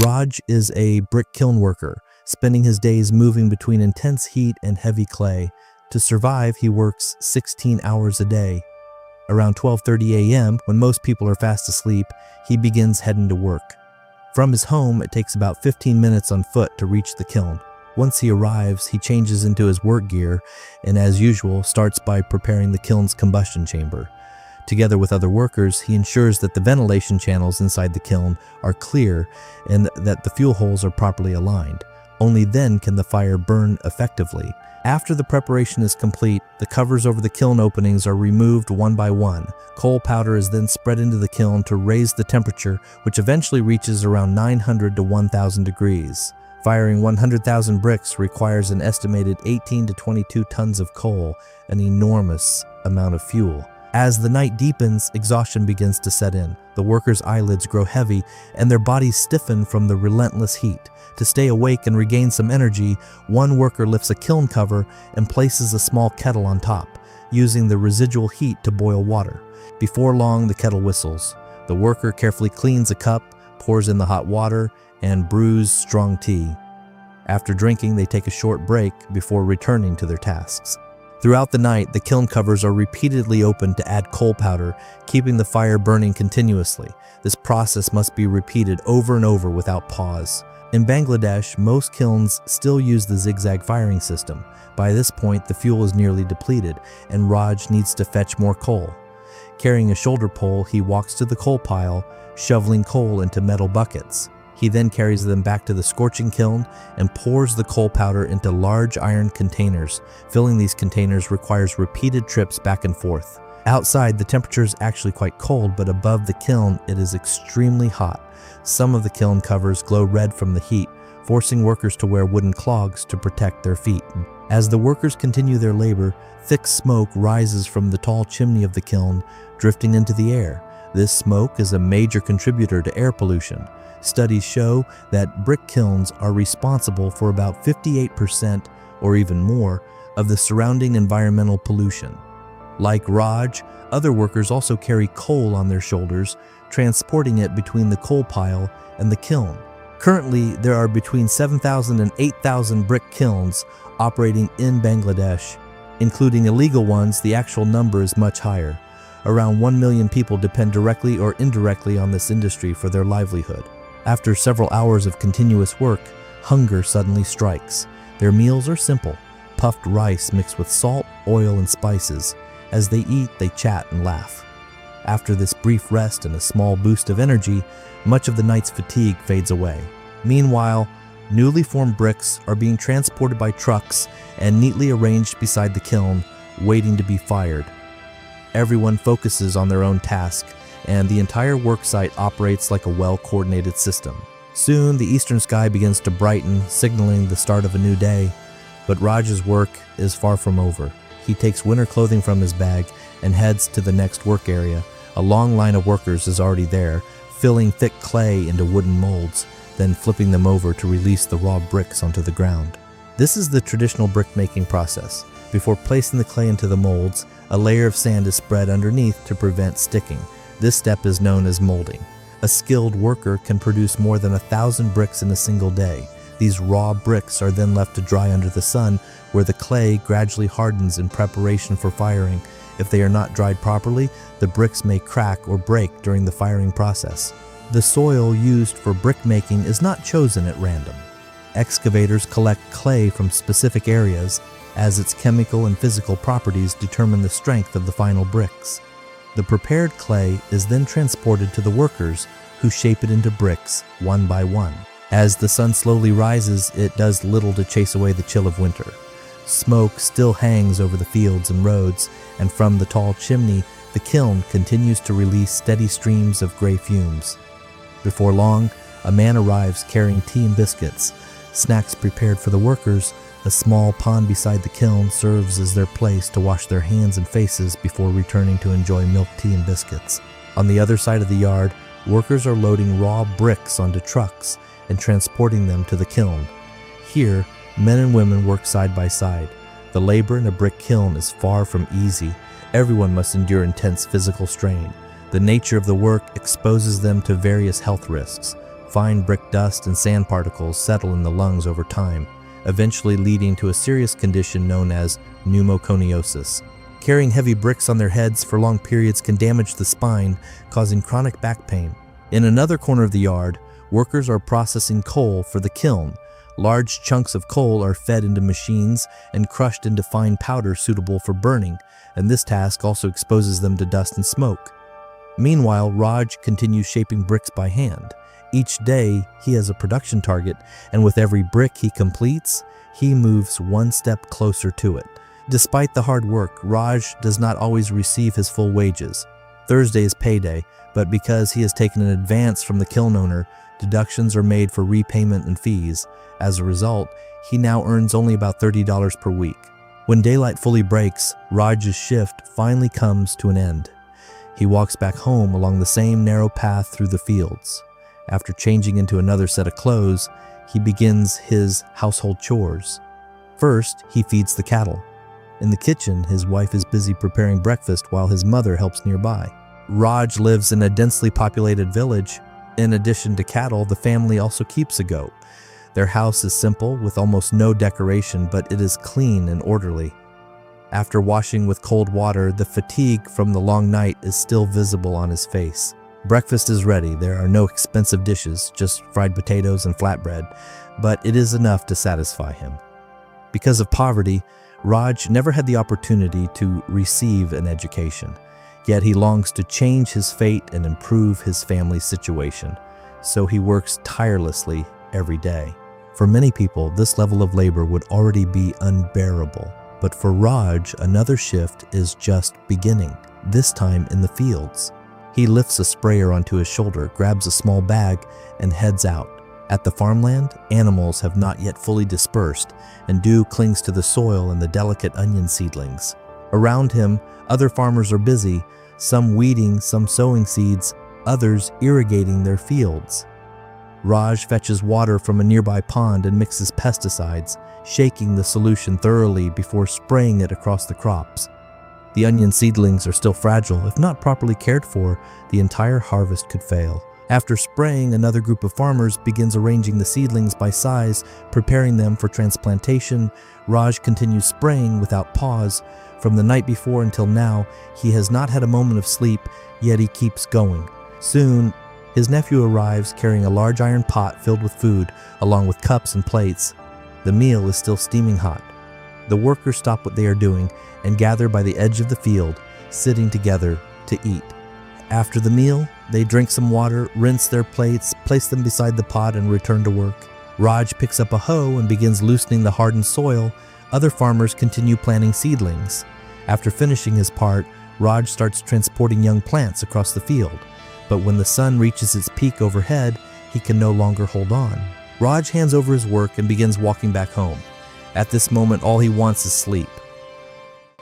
Raj is a brick kiln worker, spending his days moving between intense heat and heavy clay. To survive, he works 16 hours a day. Around 12:30 a.m., when most people are fast asleep, he begins heading to work. From his home, it takes about 15 minutes on foot to reach the kiln. Once he arrives, he changes into his work gear and, as usual, starts by preparing the kiln's combustion chamber. Together with other workers, he ensures that the ventilation channels inside the kiln are clear and that the fuel holes are properly aligned. Only then can the fire burn effectively. After the preparation is complete, the covers over the kiln openings are removed one by one. Coal powder is then spread into the kiln to raise the temperature, which eventually reaches around 900 to 1000 degrees. Firing 100,000 bricks requires an estimated 18 to 22 tons of coal, an enormous amount of fuel. As the night deepens, exhaustion begins to set in. The workers' eyelids grow heavy and their bodies stiffen from the relentless heat. To stay awake and regain some energy, one worker lifts a kiln cover and places a small kettle on top, using the residual heat to boil water. Before long, the kettle whistles. The worker carefully cleans a cup, pours in the hot water, and brews strong tea. After drinking, they take a short break before returning to their tasks. Throughout the night, the kiln covers are repeatedly opened to add coal powder, keeping the fire burning continuously. This process must be repeated over and over without pause. In Bangladesh, most kilns still use the zigzag firing system. By this point, the fuel is nearly depleted, and Raj needs to fetch more coal. Carrying a shoulder pole, he walks to the coal pile, shoveling coal into metal buckets. He then carries them back to the scorching kiln and pours the coal powder into large iron containers. Filling these containers requires repeated trips back and forth. Outside, the temperature is actually quite cold, but above the kiln, it is extremely hot. Some of the kiln covers glow red from the heat, forcing workers to wear wooden clogs to protect their feet. As the workers continue their labor, thick smoke rises from the tall chimney of the kiln, drifting into the air. This smoke is a major contributor to air pollution. Studies show that brick kilns are responsible for about 58% or even more of the surrounding environmental pollution. Like Raj, other workers also carry coal on their shoulders, transporting it between the coal pile and the kiln. Currently, there are between 7,000 and 8,000 brick kilns operating in Bangladesh. Including illegal ones, the actual number is much higher. Around 1 million people depend directly or indirectly on this industry for their livelihood. After several hours of continuous work, hunger suddenly strikes. Their meals are simple: puffed rice mixed with salt, oil, and spices. As they eat, they chat and laugh. After this brief rest and a small boost of energy, much of the night's fatigue fades away. Meanwhile, newly formed bricks are being transported by trucks and neatly arranged beside the kiln, waiting to be fired. Everyone focuses on their own task, and the entire worksite operates like a well-coordinated system. Soon, the eastern sky begins to brighten, signaling the start of a new day. But Raj's work is far from over. He takes winter clothing from his bag and heads to the next work area. A long line of workers is already there, filling thick clay into wooden molds, then flipping them over to release the raw bricks onto the ground. This is the traditional brick-making process. Before placing the clay into the molds, a layer of sand is spread underneath to prevent sticking. This step is known as molding. A skilled worker can produce more than 1,000 bricks in a single day. These raw bricks are then left to dry under the sun, where the clay gradually hardens in preparation for firing. If they are not dried properly, the bricks may crack or break during the firing process. The soil used for brick making is not chosen at random. Excavators collect clay from specific areas, as its chemical and physical properties determine the strength of the final bricks. The prepared clay is then transported to the workers, who shape it into bricks one by one. As the sun slowly rises, it does little to chase away the chill of winter. Smoke still hangs over the fields and roads, and from the tall chimney, the kiln continues to release steady streams of gray fumes. Before long, a man arrives carrying tea and biscuits. Snacks prepared for the workers, a small pond beside the kiln serves as their place to wash their hands and faces before returning to enjoy milk tea and biscuits. On the other side of the yard, workers are loading raw bricks onto trucks and transporting them to the kiln. Here, men and women work side by side. The labor in a brick kiln is far from easy. Everyone must endure intense physical strain. The nature of the work exposes them to various health risks. Fine brick dust and sand particles settle in the lungs over time, eventually leading to a serious condition known as pneumoconiosis. Carrying heavy bricks on their heads for long periods can damage the spine, causing chronic back pain. In another corner of the yard, workers are processing coal for the kiln. Large chunks of coal are fed into machines and crushed into fine powder suitable for burning, and this task also exposes them to dust and smoke. Meanwhile, Raj continues shaping bricks by hand. Each day, he has a production target, and with every brick he completes, he moves one step closer to it. Despite the hard work, Raj does not always receive his full wages. Thursday is payday, but because he has taken an advance from the kiln owner, deductions are made for repayment and fees. As a result, he now earns only about $30 per week. When daylight fully breaks, Raj's shift finally comes to an end. He walks back home along the same narrow path through the fields. After changing into another set of clothes, he begins his household chores. First, he feeds the cattle. In the kitchen, his wife is busy preparing breakfast while his mother helps nearby. Raj lives in a densely populated village. In addition to cattle, the family also keeps a goat. Their house is simple, with almost no decoration, but it is clean and orderly. After washing with cold water, the fatigue from the long night is still visible on his face. Breakfast is ready. There are no expensive dishes, just fried potatoes and flatbread, but it is enough to satisfy him. Because of poverty, Raj never had the opportunity to receive an education, yet he longs to change his fate and improve his family's situation, so he works tirelessly every day. For many people, this level of labor would already be unbearable, but for Raj, another shift is just beginning, this time in the fields. He lifts a sprayer onto his shoulder, grabs a small bag, and heads out. At the farmland, animals have not yet fully dispersed, and dew clings to the soil and the delicate onion seedlings. Around him, other farmers are busy, some weeding, some sowing seeds, others irrigating their fields. Raj fetches water from a nearby pond and mixes pesticides, shaking the solution thoroughly before spraying it across the crops. The onion seedlings are still fragile. If not properly cared for, the entire harvest could fail. After spraying, another group of farmers begins arranging the seedlings by size, preparing them for transplantation. Raj continues spraying without pause. From the night before until now, he has not had a moment of sleep, yet he keeps going. Soon, his nephew arrives carrying a large iron pot filled with food, along with cups and plates. The meal is still steaming hot. The workers stop what they are doing and gather by the edge of the field, sitting together to eat. After the meal, they drink some water, rinse their plates, place them beside the pot, and return to work. Raj picks up a hoe and begins loosening the hardened soil. Other farmers continue planting seedlings. After finishing his part, Raj starts transporting young plants across the field. But when the sun reaches its peak overhead, he can no longer hold on. Raj hands over his work and begins walking back home. At this moment, all he wants is sleep.